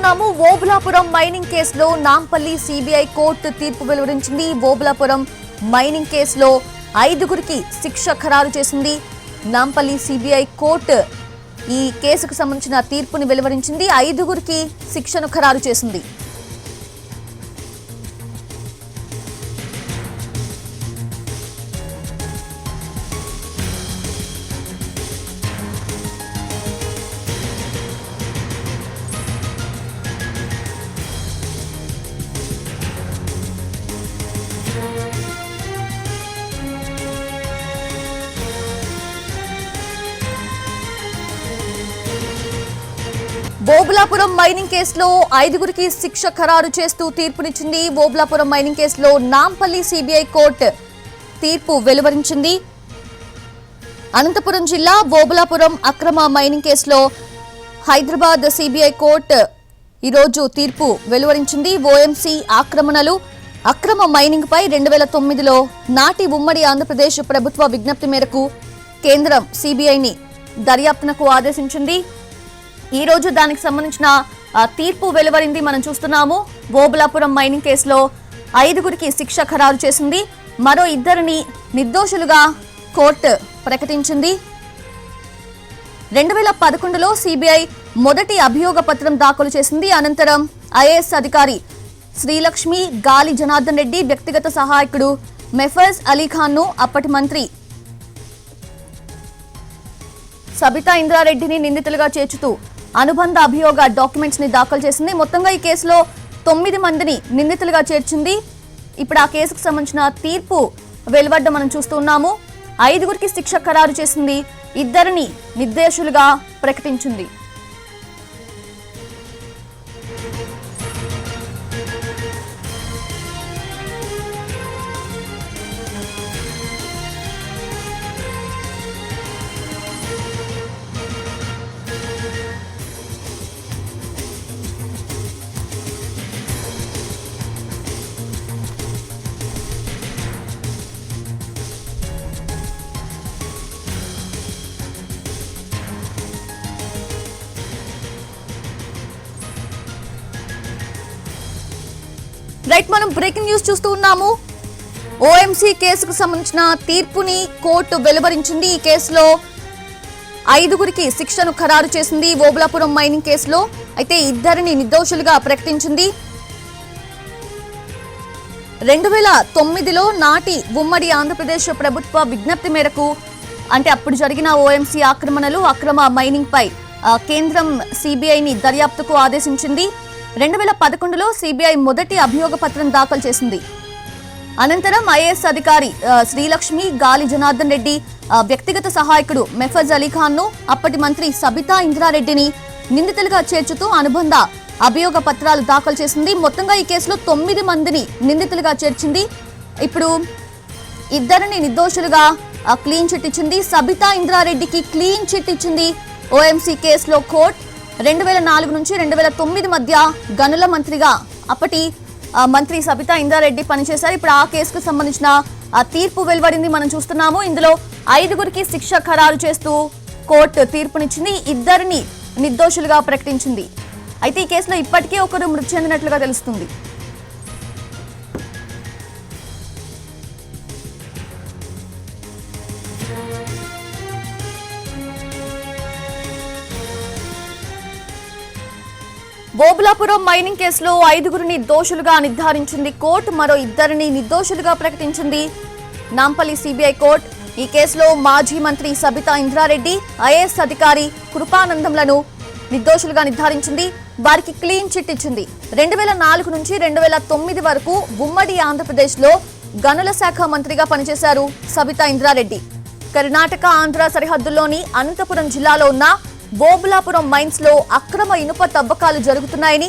చూస్తున్నాము ఓబులాపురం మైనింగ్ కేసులో Nampally CBI court తీర్పు వెలువరించింది. ఓబులాపురం మైనింగ్ కేసులో 5గురికి శిక్ష ఖరారు చేసింది. నాంపల్లి సిబిఐ కోర్టు ఈ కేసుకు సంబంధించిన తీర్పుని వెలువరించింది. 5గురికి శిక్షను ఖరారు చేసింది. ఓబులాపురం మైనింగ్ కేసులో 5గురికి శిక్ష ఖరారు చేస్తూ తీర్పునిచ్చింది. ఓబులాపురం మైనింగ్ కేసులో నాంపల్లి సిబిఐ కోర్టు తీర్పు వెలువరించింది. అనంతపురం జిల్లా ఓబులాపురం అక్రమ మైనింగ్ కేసులో హైదరాబాద్ సిబిఐ కోర్టు ఈరోజు తీర్పు వెలువరించింది. ఓఎంసీ ఆక్రమణలు అక్రమ మైనింగ్ పై 2009లో నాటి ఉమ్మడి ఆంధ్రప్రదేశ్ ప్రభుత్వ విజ్ఞప్తి మేరకు కేంద్రం సిబిఐని దర్యాప్తునకు ఆదేశించింది. ఈ రోజు దానికి సంబంధించిన తీర్పు వెలువరింది. మనం చూస్తున్నాము ఓబులాపురం మైనింగ్ కేసులో 5గురికి శిక్ష ఖరారు చేసింది. మరో 2 నిర్దోషులుగా కోర్టు ప్రకటించింది. 2011లో సిబిఐ మొదటి అభియోగ పత్రం దాఖలు చేసింది. అనంతరం ఐఏఎస్ అధికారి శ్రీలక్ష్మి, గాలి జనార్దన్ రెడ్డి వ్యక్తిగత సహాయకుడు మెఫజ్ అలీఖాన్ ను అప్పటి మంత్రి సబితా ఇంద్రారెడ్డిని నిందితులుగా చేర్చుతూ అనుబంధ అభియోగ డాక్యుమెంట్స్ ని దాఖలు చేసింది. మొత్తంగా ఈ కేసులో 9 మందిని నిందితులుగా చేర్చింది. ఇప్పుడు ఆ కేసుకు సంబంధించిన తీర్పు వెలువడ్డ మనం చూస్తున్నాము. 5గురికి శిక్ష ఖరారు చేసింది. 2 నిర్దోషులుగా ప్రకటించింది. రైట్, మనం బ్రేకింగ్ న్యూస్ చూస్తూ ఉన్నాము. ఓఎంసీ కేసుకు సంబంధించిన తీర్పుని కోర్టు వెలువరించింది. ఈ కేసులో 5గురికి శిక్షను ఖరారు చేసింది. ఓబులాపురం మైనింగ్ కేసులో అయితే 2 నిర్దోషులుగా ప్రకటించింది. 2009లో నాటి ఉమ్మడి ఆంధ్రప్రదేశ్ ప్రభుత్వ విజ్ఞప్తి మేరకు అంటే అప్పుడు జరిగిన ఓఎంసీ ఆక్రమణలు అక్రమ మైనింగ్ పై కేంద్రం సిబిఐని దర్యాప్తుకు ఆదేశించింది. 2011లో సిబిఐ మొదటి అభియోగ పత్రం దాఖలు చేసింది. అనంతరం ఐఏఎస్ అధికారి శ్రీలక్ష్మి, గాలి జనార్దన్ రెడ్డి వ్యక్తిగత సహాయకుడు మెఫజ్ అలీఖాన్ ను అప్పటి మంత్రి సబితా ఇంద్రారెడ్డిని నిందితులుగా చేర్చుతూ అనుబంధ అభియోగ పత్రాలు దాఖలు చేసింది. మొత్తంగా ఈ కేసులో 9 మందిని నిందితులుగా చేర్చింది. ఇప్పుడు 2 నిర్దోషులుగా క్లీన్ చిట్ ఇచ్చింది. సబితా ఇంద్రారెడ్డికి క్లీన్ చిట్ ఇచ్చింది ఓఎంసీ కేసులో కోర్టు. 2004 నుంచి 2009 మధ్య గనుల మంత్రిగా అప్పటి మంత్రి సబితా ఇంద్రారెడ్డి పనిచేశారు. ఇప్పుడు ఆ కేసుకు సంబంధించిన తీర్పు వెలువడింది మనం చూస్తున్నాము. ఇందులో 5గురికి శిక్ష ఖరారు చేస్తూ కోర్టు తీర్పునిచ్చింది. 2 నిర్దోషులుగా ప్రకటించింది. అయితే ఈ కేసులో ఇప్పటికే ఒకరు మృతి చెందినట్లుగా తెలుస్తుంది. ఓబులాపురం మైనింగ్ కేసులో 5గురిని దోషులుగా నిర్ధారించింది కోర్టు. మరో 2 నిర్దోషులుగా ప్రకటించింది నాంపల్లి సిబిఐ కోర్టు. ఈ కేసులో మాజీ మంత్రి సబితా ఇంద్రారెడ్డి, ఐఏఎస్ అధికారి కృపానందంలను నిర్దోషులుగా నిర్ధారించింది. వారికి క్లీన్ చిట్ ఇచ్చింది. 2004 నుంచి 2009 వరకు ఉమ్మడి ఆంధ్రప్రదేశ్ లో గనుల శాఖ మంత్రిగా పనిచేశారు సబితా ఇంద్రారెడ్డి. కర్ణాటక ఆంధ్ర సరిహద్దుల్లోని అనంతపురం జిల్లాలో ఉన్న ఓబులాపురం మైన్స్ లో అక్రమ ఇనుప తవ్వకాలు జరుగుతున్నాయని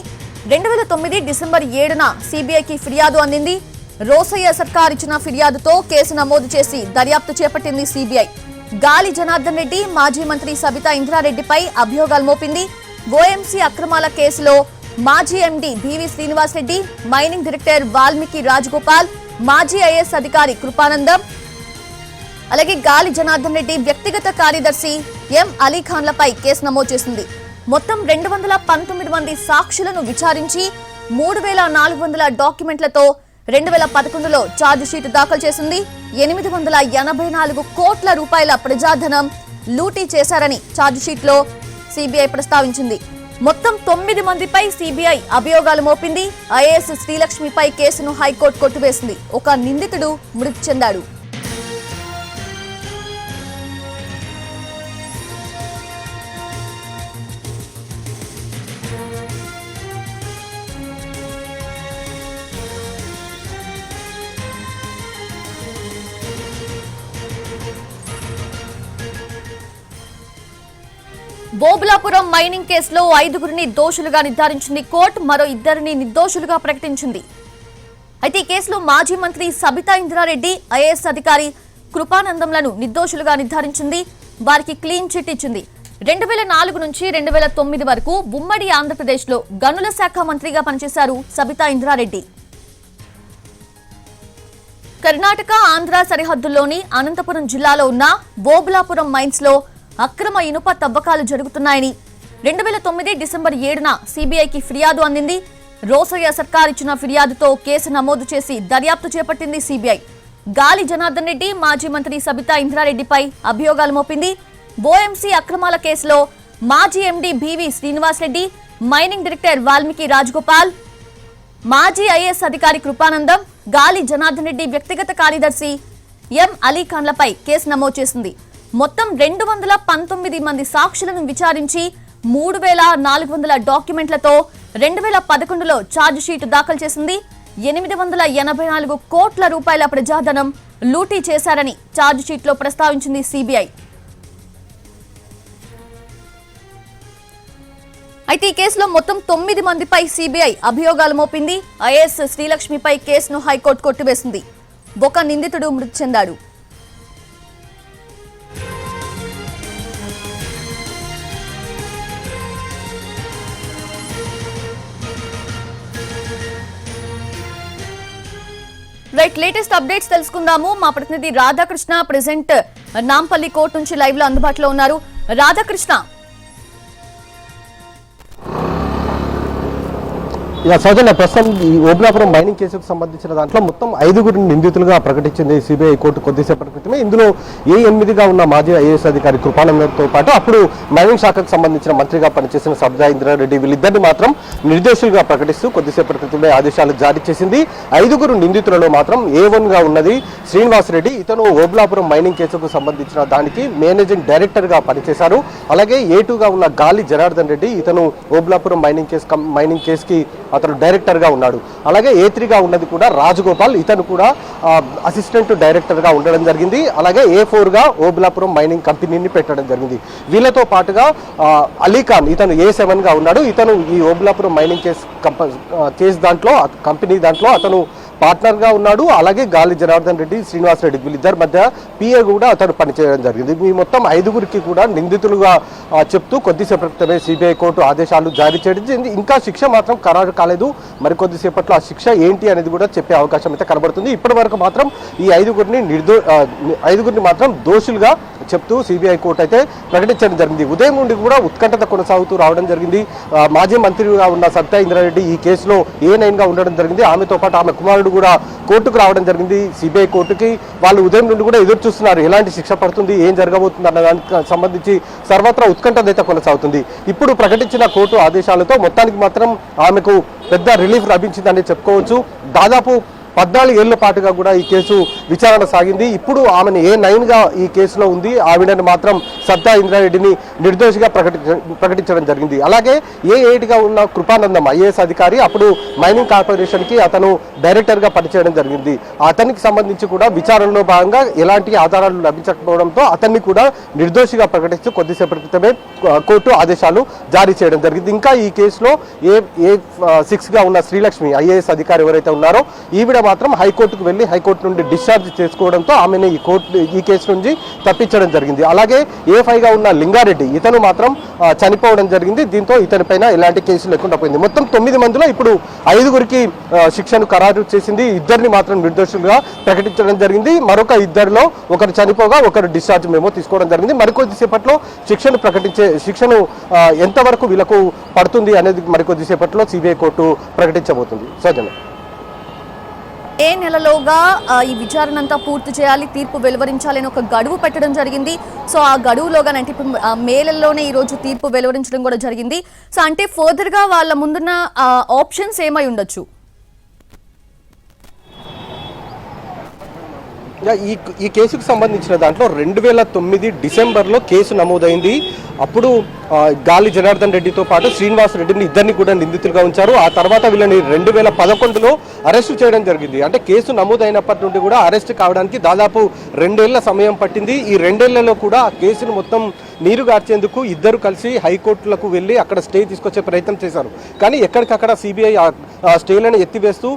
2009 డిసెంబర్ 7న సిబిఐకి ఫిర్యాదు అందింది. రోసయ్య సర్కార్ ఇచ్చిన ఫిర్యాదుతో కేసు నమోదు చేసి దర్యాప్తు చేపట్టింది సిబిఐ. గాలి జనార్దన్ రెడ్డి, మాజీ మంత్రి సబితా ఇంద్రారెడ్డిపై అభియోగాలు మోపింది. ఓఎంసీ అక్రమాల కేసులో మాజీ MD BV Srinivas Reddy, mining director Valmiki Rajagopal, మాజీ ఐఏఎస్ అధికారి కృపానందం, అలాగే గాలి జనార్దన్ రెడ్డి వ్యక్తిగత కార్యదర్శి ఎం అలీఖాన్లపై కేసు నమోదు చేసింది. మొత్తం 219 మంది సాక్షులను విచారించి 3400 డాక్యుమెంట్లతో 2011లో ఛార్జ్ షీట్ దాఖలు చేసింది. 884 కోట్ల రూపాయల ప్రజాధనం లూటీ చేశారని ఛార్జ్ షీట్ లో సిబిఐ ప్రస్తావించింది. మొత్తం 9 మందిపై సిబిఐ అభియోగాలు మోపింది. ఐఏఎస్ శ్రీలక్ష్మిపై కేసును హైకోర్టు కొట్టివేసింది. ఒక నిందితుడు మృతి చెందాడు. బోబులాపురం మైనింగ్ కేసులో 5గురిని దోషులుగా నిర్ధారించింది కోర్టు. మరో 2 నిర్దోషులుగా ప్రకటించింది. అయితే ఈ కేసులో మాజీ మంత్రి సబితా ఇంద్రారెడ్డి, ఐఏఎస్ అధికారి కృపానందంలను నిర్దోషులుగా నిర్ధారించింది. వారికి క్లీన్ చిట్ ఇచ్చింది. 2004 నుంచి 2009 వరకు ఉమ్మడి ఆంధ్రప్రదేశ్లో గనుల శాఖ మంత్రిగా పనిచేశారు సబితా ఇంద్రారెడ్డి. కర్ణాటక ఆంధ్ర సరిహద్దుల్లోని అనంతపురం జిల్లాలో ఉన్న బోబులాపురం మైన్స్ లో అక్రమ ఇనుప తవ్వకాలు జరుగుతున్నాయని 2009 డిసెంబర్ 7న సిబిఐకి ఫిర్యాదు అందింది. రోసయ్య సర్కార్ ఇచ్చిన ఫిర్యాదుతో కేసు నమోదు చేసి దర్యాప్తు చేపట్టింది సిబిఐ. గాలి జనార్దన్ రెడ్డి, మాజీ మంత్రి సబితా ఇంద్రారెడ్డిపై అభియోగాలు మోపింది. ఓఎంసీ అక్రమాల కేసులో మాజీ MD BV Srinivasareddy, mining director Valmiki Rajagopal, మాజీ ఐఏఎస్ అధికారి కృపానందం, గాలి జనార్దన్ రెడ్డి వ్యక్తిగత కార్యదర్శి ఎం అలీఖాన్లపై కేసు నమోదు చేసింది. మొత్తం 219 మంది సాక్షులను విచారించి 3400 డాక్యుమెంట్లతో 2011లో ఛార్జ్ షీట్ దాఖలు చేసింది. 884 కోట్ల రూపాయల ప్రజాధనం లూటీ చేశారని ఛార్జ్ షీట్ లో ప్రస్తావించింది సిబిఐ. అయితే ఈ కేసులో మొత్తం 9 మందిపై సిబిఐ అభియోగాలు మోపింది. ఐఏఎస్ శ్రీలక్ష్మిపై కేసును హైకోర్టు కొట్టివేసింది. ఒక నిందితుడు మృతి చెందాడు. రైట్, లేటెస్ట్ అప్డేట్స్ తెలుసుకుందాము. మా ప్రతినిధి రాధాకృష్ణ ప్రెసెంట్ నాంపల్లి కోర్టు నుంచి లైవ్ లో అందుబాటులో ఉన్నారు. రాధాకృష్ణ, సౌజన్య, ప్రస్తుతం ఈ ఓబులాపురం మైనింగ్ కేసుకు సంబంధించిన దాంట్లో మొత్తం 5గురిని నిందితులుగా ప్రకటించింది సిబిఐ కోర్టు కొద్దిసేపటి క్రితమే. ఇందులో A8గా ఉన్న మాజీ ఐఏఎస్ అధికారి కృపానందంతో పాటు అప్పుడు మైనింగ్ శాఖకు సంబంధించిన మంత్రిగా పనిచేసిన సబితా ఇంద్రారెడ్డి, వీళ్ళిద్దరిని మాత్రం నిర్దోషులుగా ప్రకటిస్తూ కొద్దిసేపటి క్రితమే ఆదేశాలు జారీ చేసింది. 5గురు నిందితులలో మాత్రం A1గా ఉన్నది శ్రీనివాసరెడ్డి. ఇతను ఓబులాపురం మైనింగ్ కేసుకు సంబంధించిన దానికి మేనేజింగ్ డైరెక్టర్గా పనిచేశారు. అలాగే A2గా ఉన్న గాలి జనార్దన్ రెడ్డి, ఇతను ఓబులాపురం మైనింగ్ కేసుకి అతను డైరెక్టర్గా ఉన్నాడు. అలాగే A3గా ఉన్నది కూడా రాజగోపాల్, ఇతను కూడా అసిస్టెంట్ డైరెక్టర్గా ఉండడం జరిగింది. అలాగే A4గా ఓబులాపురం మైనింగ్ కంపెనీని పెట్టడం జరిగింది. వీళ్ళతో పాటుగా అలీఖాన్, ఇతను A7గా ఉన్నాడు. ఇతను ఈ ఓబులాపురం మైనింగ్ కేసు దాంట్లో కంపెనీ దాంట్లో అతను పార్ట్నర్గా ఉన్నాడు. అలాగే గాలి జనార్దన్ రెడ్డి, శ్రీనివాసరెడ్డి వీళ్ళిద్దరి మధ్య PA కూడా అతను పనిచేయడం జరిగింది. ఈ మొత్తం 5గురికి కూడా నిందితులుగా చెప్తూ కొద్దిసేపటి క్రితమే సిబిఐ కోర్టు ఆదేశాలు జారీ చేయడం. ఇంకా శిక్ష మాత్రం ఖరారు కాలేదు. మరికొద్దిసేపట్లో ఆ శిక్ష ఏంటి అనేది కూడా చెప్పే అవకాశం అయితే కనబడుతుంది. ఇప్పటి వరకు మాత్రం ఈ 5గురిని మాత్రం దోషులుగా చెప్తూ సిబిఐ కోర్టు అయితే ప్రకటించడం జరిగింది. ఉదయం నుండి కూడా ఉత్కంఠత కొనసాగుతూ రావడం జరిగింది. మాజీ మంత్రిగా ఉన్న సబితా ఇంద్రారెడ్డి ఈ కేసులో A9గా ఉండడం జరిగింది. ఆమెతో పాటు ఆమె కుమారుడు కూడా కోర్టుకు రావడం జరిగింది. సిబిఐ కోర్టుకి వాళ్ళు ఉదయం నుండి కూడా ఎదురు చూస్తున్నారు, ఎలాంటి శిక్ష పడుతుంది, ఏం జరగబోతుంది అన్న దానికి సంబంధించి సర్వత్రా ఉత్కంఠత అయితే కొనసాగుతుంది. ఇప్పుడు ప్రకటించిన కోర్టు ఆదేశాలతో మొత్తానికి మాత్రం ఆమెకు పెద్ద రిలీఫ్ లభించిందని చెప్పుకోవచ్చు. దాదాపు 14 ఏళ్ల పాటుగా కూడా ఈ కేసు విచారణ సాగింది. ఇప్పుడు ఆమెను A9గా ఈ కేసులో ఉంది. ఆవిడని మాత్రం సబితా ఇంద్రారెడ్డిని నిర్దోషిగా ప్రకటించడం జరిగింది. అలాగే A8గా ఉన్న కృపానందం, ఐఏఎస్ అధికారి, అప్పుడు మైనింగ్ కార్పొరేషన్కి అతను డైరెక్టర్గా పనిచేయడం జరిగింది. అతనికి సంబంధించి కూడా విచారణలో భాగంగా ఎలాంటి ఆధారాలు లభించకపోవడంతో అతన్ని కూడా నిర్దోషిగా ప్రకటిస్తూ కొద్దిసేపటి క్రితమే కోర్టు ఆదేశాలు జారీ చేయడం జరిగింది. ఇంకా ఈ కేసులో A6గా ఉన్న శ్రీలక్ష్మి, ఐఏఎస్ అధికారి ఎవరైతే ఉన్నారో ఈవిడ మాత్రం హైకోర్టుకు వెళ్ళి హైకోర్టు నుండి డిశ్చార్జ్ చేసుకోవడంతో ఆమెను ఈ కేసు నుంచి తప్పించడం జరిగింది. అలాగే A5గా ఉన్న లింగారెడ్డి ఇతను మాత్రం చనిపోవడం జరిగింది. దీంతో ఇతనిపైన ఎలాంటి కేసు లేకుండా పోయింది. మొత్తం 9 మందిలో ఇప్పుడు 5గురికి శిక్షను ఖరారు చేసింది. 2 మాత్రం నిర్దోషులుగా ప్రకటించడం జరిగింది. మరొక 2లో ఒకరు చనిపోగా ఒకరు డిశ్చార్జ్ మెమో తీసుకోవడం జరిగింది. మరికొద్దిసేపట్లో శిక్షను ఎంతవరకు వీళ్ళకు పడుతుంది అనేది మరికొద్దిసేపట్లో సిబిఐ కోర్టు ప్రకటించబోతుంది. సౌజన్య, ఏ నెలలోగా ఈ విచారణ అంతా పూర్తి చేయాలి, తీర్పు వెలువరించాలని ఒక గడువు పెట్టడం జరిగింది. సో ఆ గడువులోగానే అంటే ఇప్పుడు మేలలోనే ఈ రోజు తీర్పు వెలువరించడం కూడా జరిగింది. సో అంటే ఫర్దర్ గా వాళ్ళ ముందున్న ఆప్షన్స్ ఏమై ఉండొచ్చు? ఈ కేసుకు సంబంధించిన దాంట్లో 2009 డిసెంబర్లో కేసు నమోదైంది. అప్పుడు గాలి జనార్దన్ రెడ్డితో పాటు శ్రీనివాస్ రెడ్డిని ఇద్దరిని కూడా నిందితులుగా ఉంచారు. ఆ తర్వాత వీళ్ళని 2011లో అరెస్టు చేయడం జరిగింది. అంటే కేసు నమోదైనప్పటి నుండి కూడా అరెస్ట్ కావడానికి దాదాపు 2 ఏళ్ల సమయం పట్టింది. ఈ 2 ఏళ్లలో కూడా ఆ కేసును మొత్తం నీరుగార్చేందుకు ఇద్దరు కలిసి హైకోర్టులకు వెళ్ళి అక్కడ స్టే తీసుకొచ్చే ప్రయత్నం చేశారు. కానీ ఎక్కడికక్కడ సిబిఐ స్టేలను ఎత్తివేస్తూ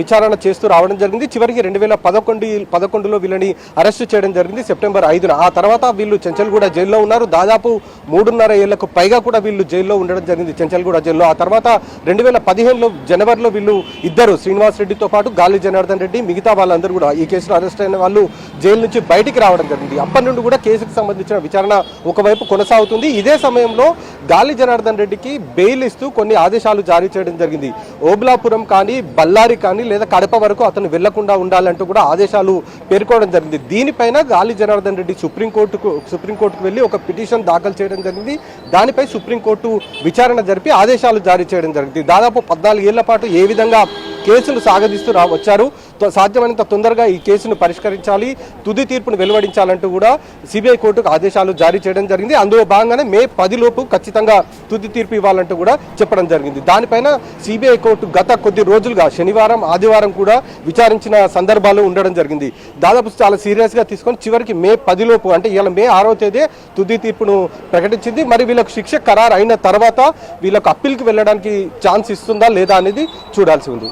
విచారణ చేస్తూ రావడం జరిగింది. చివరికి 2011లో వీళ్ళని అరెస్టు చేయడం జరిగింది సెప్టెంబర్ 5న. ఆ తర్వాత వీళ్ళు చెంచల్గూడ జైల్లో ఉన్నారు. దాదాపు 3.5 ఏళ్లకు పైగా కూడా వీళ్ళు జైల్లో ఉండడం జరిగింది చెంచల్గూడ జైల్లో. ఆ తర్వాత 2015లో జనవరిలో వీళ్ళు ఇద్దరు శ్రీనివాస్ రెడ్డితో పాటు గాలి జనార్దన్ రెడ్డి మిగతా వాళ్ళందరూ కూడా ఈ కేసులో అరెస్ట్ అయిన వాళ్ళు జైలు నుంచి బయటికి రావడం జరిగింది. అప్పటి నుండి కూడా కేసుకు సంబంధించిన విచారణ ఒకవైపు కొనసాగుతుంది. ఇదే సమయంలో గాలి జనార్దన్ రెడ్డికి బెయిల్ ఇస్తూ కొన్ని ఆదేశాలు జారీ చేయడం జరిగింది. ఓబ్లాపురం కానీ బళ్ళారి కానీ లేదా కడప వరకు అతను వెళ్లకుండా ఉండాలంటూ కూడా ఆదేశాలు పేర్కొనడం జరిగింది. దీనిపైన గాలి జనార్దన్ రెడ్డి సుప్రీంకోర్టుకు వెళ్ళి ఒక పిటిషన్ దాఖలు చేయడం జరిగింది. దానిపై సుప్రీంకోర్టు విచారణ జరిపి ఆదేశాలు జారీ చేయడం జరిగింది. దాదాపు 14 ఏళ్ల పాటు ఏ విధంగా కేసులు సాగదీస్తూ వచ్చారు, సాధ్యమైనంత తొందరగా ఈ కేసును పరిష్కరించాలి, తుది తీర్పును వెలువడించాలంటూ కూడా సిబిఐ కోర్టుకు ఆదేశాలు జారీ చేయడం జరిగింది. అందులో భాగంగానే మే 10 లోపు ఖచ్చితంగా తుది తీర్పు ఇవ్వాలంటూ కూడా చెప్పడం జరిగింది. దానిపైన సిబిఐ కోర్టు గత కొద్ది రోజులుగా శనివారం ఆదివారం కూడా విచారించిన సందర్భాలు ఉండడం జరిగింది. దాదాపు చాలా సీరియస్గా తీసుకొని చివరికి మే 10 లోపు అంటే ఇవాళ మే 6వ తేదీ తుది తీర్పును ప్రకటించింది. మరి వీళ్ళకు శిక్ష ఖరారు అయిన తర్వాత వీళ్ళకు అప్పీల్కి వెళ్ళడానికి ఛాన్స్ ఇస్తుందా లేదా అనేది చూడాల్సి ఉంది.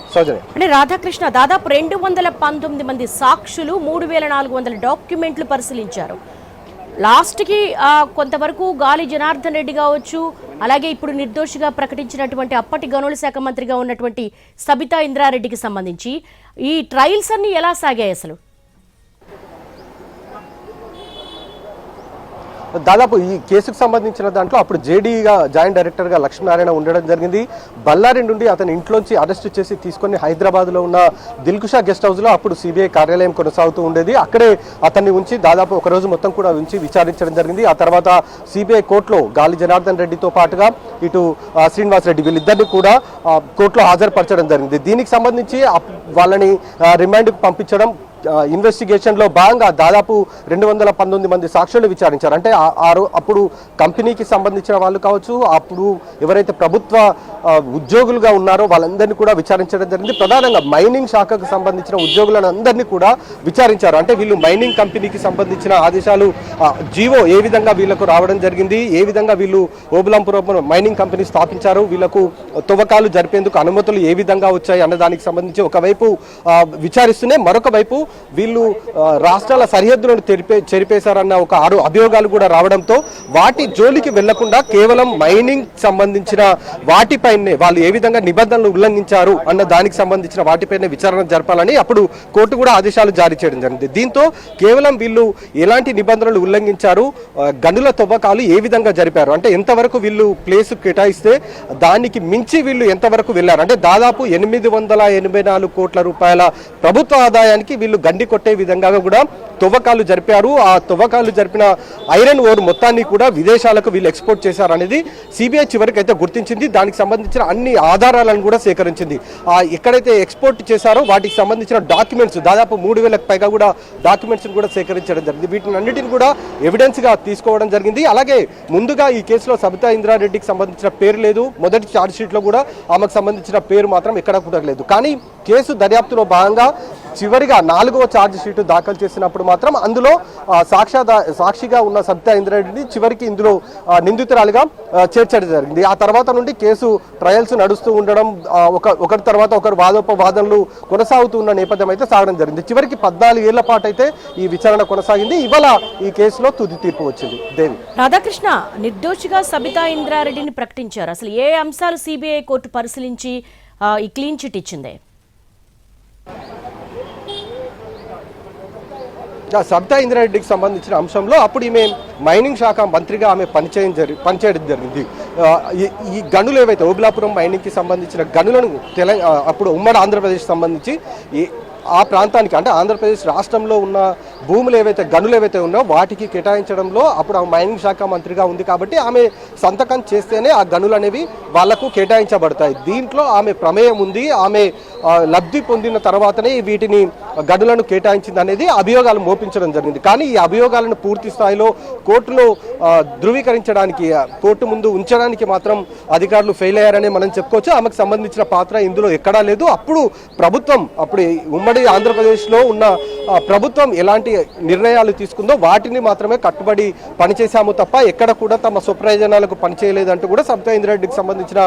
అంటే రాధాకృష్ణ దాదాపు 219 మంది సాక్షులు 3400 డాక్యుమెంట్లు పరిశీలించారు. లాస్ట్కి కొంతవరకు గాలి జనార్దన్ రెడ్డి కావచ్చు, అలాగే ఇప్పుడు నిర్దోషిగా ప్రకటించినటువంటి అప్పటి గనుల శాఖ మంత్రిగా ఉన్నటువంటి సబితా ఇంద్రారెడ్డికి సంబంధించి ఈ ట్రయల్స్ అన్ని ఎలా సాగాయి అసలు? దాదాపు ఈ కేసుకు సంబంధించిన దాంట్లో అప్పుడు జేడీగా జాయింట్ డైరెక్టర్గా లక్ష్మీనారాయణ ఉండడం జరిగింది. బళ్ళారి నుండి అతని ఇంట్లోంచి అరెస్టు చేసి తీసుకొని హైదరాబాద్లో ఉన్న దిల్కుషా గెస్ట్ హౌస్లో అప్పుడు సిబిఐ కార్యాలయం కొనసాగుతూ ఉండేది. అక్కడే అతన్ని ఉంచి దాదాపు ఒక రోజు మొత్తం కూడా ఉంచి విచారించడం జరిగింది. ఆ తర్వాత సిబిఐ కోర్టులో గాలి జనార్దన్ రెడ్డితో పాటుగా ఇటు శ్రీనివాస్ రెడ్డి వీళ్ళిద్దరిని కూడా కోర్టులో హాజరుపరచడం జరిగింది. దీనికి సంబంధించి వాళ్ళని రిమాండ్కి పంపించడం, ఇన్వెస్టిగేషన్లో భాగంగా దాదాపు 219 మంది సాక్షులు విచారించారు. అంటే అప్పుడు కంపెనీకి సంబంధించిన వాళ్ళు కావచ్చు, అప్పుడు ఎవరైతే ప్రభుత్వ ఉద్యోగులుగా ఉన్నారో వాళ్ళందరినీ కూడా విచారించడం జరిగింది. ప్రధానంగా మైనింగ్ శాఖకు సంబంధించిన ఉద్యోగులను అందరినీ కూడా విచారించారు. అంటే వీళ్ళు మైనింగ్ కంపెనీకి సంబంధించిన ఆదేశాలు జీవో ఏ విధంగా వీళ్ళకు రావడం జరిగింది, ఏ విధంగా వీళ్ళు ఓబులాంపురం మైనింగ్ కంపెనీ స్థాపించారు, వీళ్ళకు తవ్వకాలు జరిపేందుకు అనుమతులు ఏ విధంగా వచ్చాయి అన్న దానికి సంబంధించి ఒకవైపు విచారిస్తూనే మరొక వైపు వీళ్ళు రాష్ట్రాల సరిహద్దులను చెరిపేశారన్న ఒక 6 అభియోగాలు కూడా రావడంతో వాటి జోలికి వెళ్లకుండా కేవలం మైనింగ్ సంబంధించిన వాటిపైనే వాళ్ళు ఏ విధంగా నిబంధనలు ఉల్లంఘించారు అన్న దానికి సంబంధించిన వాటిపైనే విచారణ జరపాలని అప్పుడు కోర్టు కూడా ఆదేశాలు జారీ చేయడం జరిగింది. దీంతో కేవలం వీళ్ళు ఎలాంటి నిబంధనలు ఉల్లంఘించారు, గనుల తవ్వకాలు ఏ విధంగా జరిపారు, అంటే ఎంతవరకు వీళ్ళు ప్లేస్ కేటాయిస్తే దానికి మించి వీళ్ళు ఎంతవరకు వెళ్లారు, అంటే దాదాపు 884 కోట్ల రూపాయల ప్రభుత్వ ఆదాయానికి వీళ్ళు గండి కొట్టే విధంగా కూడా తవ్వకాలు జరిపారు. ఆ తవ్వకాలు జరిపిన ఐరన్ ఓర్ మొత్తాన్ని కూడా విదేశాలకు వీళ్ళు ఎక్స్పోర్ట్ చేశారు అనేది సిబిఐ చివరికి అయితే గుర్తించింది. దానికి సంబంధించిన అన్ని ఆధారాలను కూడా సేకరించింది. ఎక్కడైతే ఎక్స్పోర్ట్ చేశారో వాటికి సంబంధించిన డాక్యుమెంట్స్ దాదాపు 3000కు పైగా కూడా డాక్యుమెంట్స్ కూడా సేకరించడం జరిగింది. వీటిని అన్నిటిని కూడా ఎవిడెన్స్గా తీసుకోవడం జరిగింది. అలాగే ముందుగా ఈ కేసులో సబితా ఇంద్రారెడ్డికి సంబంధించిన పేరు లేదు. మొదటి ఛార్జ్ షీట్లో కూడా ఆమెకు సంబంధించిన పేరు మాత్రం ఎక్కడ కూడా లేదు. కానీ కేసు దర్యాప్తులో భాగంగా చివరిగా 4వ ఛార్జ్ షీట్ దాఖలు చేసినప్పుడు మాత్రం అందులో సాక్షిగా ఉన్న సబితా ఇంద్రారెడ్డిని చివరికి ఇందులో నిందితురాలుగా చేర్చడం జరిగింది. ఆ తర్వాత నుండి కేసు ట్రయల్స్ నడుస్తూ ఉండడం, ఒకరి తర్వాత ఒకరు వాదోపవాదనలు కొనసాగుతున్న నేపథ్యం అయితే సాగడం జరిగింది. చివరికి 14 ఏళ్ల పాటు అయితే ఈ విచారణ కొనసాగింది. ఇవాళ ఈ కేసులో తుది తీర్పు వచ్చింది. దేవి రాధాకృష్ణ, నిర్దోషిగా సబితా ఇంద్రారెడ్డిని ప్రకటించారు. అసలు ఏ అంశాలు సిబిఐ కోర్టు పరిశీలించి ఈ క్లీన్ చిట్ ఇచ్చింది? సబితా ఇంద్రారెడ్డికి సంబంధించిన అంశంలో అప్పుడు ఈమె మైనింగ్ శాఖ మంత్రిగా ఆమె పనిచేయడం జరిగింది. ఈ గనులు ఏవైతే ఓబులాపురం మైనింగ్కి సంబంధించిన గనులను అప్పుడు ఉమ్మడి ఆంధ్రప్రదేశ్ సంబంధించి ఆ ప్రాంతానికి అంటే ఆంధ్రప్రదేశ్ రాష్ట్రంలో ఉన్న భూములు ఏవైతే గనులు ఏవైతే ఉన్నాయో వాటికి కేటాయించడంలో అప్పుడు ఆ మైనింగ్ శాఖ మంత్రిగా ఉంది కాబట్టి ఆమె సంతకం చేస్తేనే ఆ గనులు అనేవి వాళ్లకు కేటాయించబడతాయి. దీంట్లో ఆమె ప్రమేయం ఉంది. ఆమె లబ్ధి పొందిన తర్వాతనే వీటిని గనులను కేటాయించింది అనేది అభియోగాలు మోపించడం జరిగింది. కానీ ఈ అభియోగాలను పూర్తి స్థాయిలో కోర్టులో ధృవీకరించడానికి, కోర్టు ముందు ఉంచడానికి మాత్రం అధికారులు ఫెయిల్ అయ్యారని మనం చెప్పుకోవచ్చు. ఆమెకు సంబంధించిన పాత్ర ఇందులో ఎక్కడా లేదు. అప్పుడు ప్రభుత్వం, అప్పుడు ఉమ్మడి ఆంధ్రప్రదేశ్లో ఉన్న ప్రభుత్వం ఎలాంటి నిర్ణయాలు తీసుకుందో వాటిని మాత్రమే కట్టుబడి పనిచేశాము తప్ప ఎక్కడ కూడా తమ స్వప్రయోజనాలకు పనిచేయలేదంటూ కూడా సబితా ఇంద్రారెడ్డికి సంబంధించిన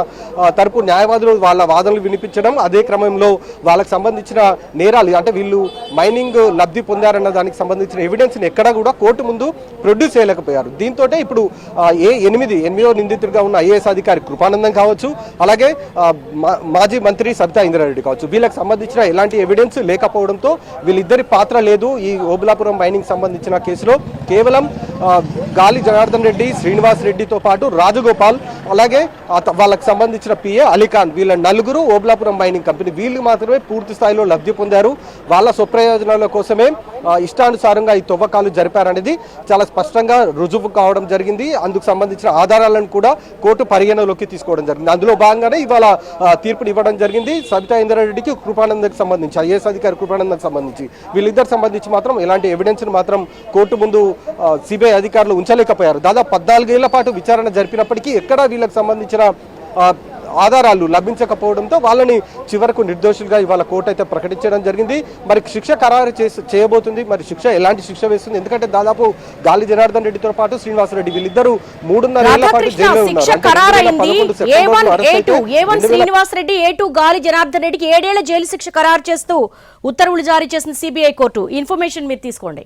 తరపు న్యాయవాదులు వాళ్ళ వాదనలు వినిపించడం, అదే క్రమంలో వాళ్ళకి సంబంధించిన నేరాలు అంటే వీళ్ళు మైనింగ్ లబ్ధి పొందారన్న దానికి సంబంధించిన ఎవిడెన్స్ని ఎక్కడా కూడా కోర్టు ముందు ప్రొడ్యూస్ చేయలేకపోయారు. దీంతో ఇప్పుడు 8వ నిందితుడిగా ఉన్న ఐఏఎస్ అధికారి కృపానందం కావచ్చు, అలాగే మాజీ మంత్రి సబితా ఇంద్రారెడ్డి కావచ్చు, వీళ్ళకి సంబంధించిన ఎలాంటి ఎవిడెన్స్ లేకపోవడంతో వీళ్ళిద్దరి పాత్ర లేదు ఈ ఓబులాపురం మైనింగ్ సంబంధించిన కేసులో. కేవలం గాలి జనార్దన్ రెడ్డి, శ్రీనివాస్ రెడ్డితో పాటు రాజగోపాల్, అలాగే వాళ్ళకి సంబంధించిన పిఏ అలీఖాన్, వీళ్ళ నలుగురు ఓబులాపురం మైనింగ్ కంపెనీ వీళ్ళు మాత్రమే పూర్తి స్థాయిలో లబ్ధి పొందారు. వాళ్ళ స్వప్రయోజనాల కోసమే ఇష్టానుసారంగా ఈ తవ్వకాలు జరిపారనేది చాలా స్పష్టంగా రుజువు కావడం జరిగింది. అందుకు సంబంధించిన ఆధారాలను కూడా కోర్టు పరిగణలోకి తీసుకోవడం జరిగింది. అందులో భాగంగానే ఇవాళ తీర్పుని ఇవ్వడం జరిగింది. సబితా ఇంద్రారెడ్డికి, కృపానందకి సంబంధించి, ఐఏఎస్ అధికారి కృపానందకి సంబంధించి, వీళ్ళిద్దరికి సంబంధించి మాత్రం ఎలాంటి ఎవిడెన్స్ మాత్రం కోర్టు ముందు సిబిఐ అధికారులు ఉంచలేకపోయారు. దాదాపు 14 ఏళ్ల పాటు విచారణ జరిపినప్పటికీ ఎక్కడా వీళ్ళకి సంబంధించిన ఆధారాలు లభించకపోవడంతో వాళ్ళని చివరకు నిర్దోషులుగా ఇవాళ కోర్టు అయితే ప్రకటించడం జరిగింది. మరి శిక్ష ఖరారు చేయబోతుంది. మరి శిక్ష ఎలాంటి శిక్ష వేస్తుంది? ఎందుకంటే దాదాపు గాలి జనార్దన్ రెడ్డితో పాటు శ్రీనివాస్ రెడ్డి వీళ్ళిద్దరూ 3.5 ఏళ్ల పాటు జైల్లో ఉన్నారు. శ్రీనివాస్ రెడ్డి, A2 గాలి జనార్దన్ రెడ్డికి 7 ఏళ్ల జైలు శిక్ష ఖరారు చేస్తూ ఉత్తర్వులు జారీ చేసిన సిబిఐ కోర్టు. ఇన్ఫర్మేషన్ మీరు తీసుకోండి.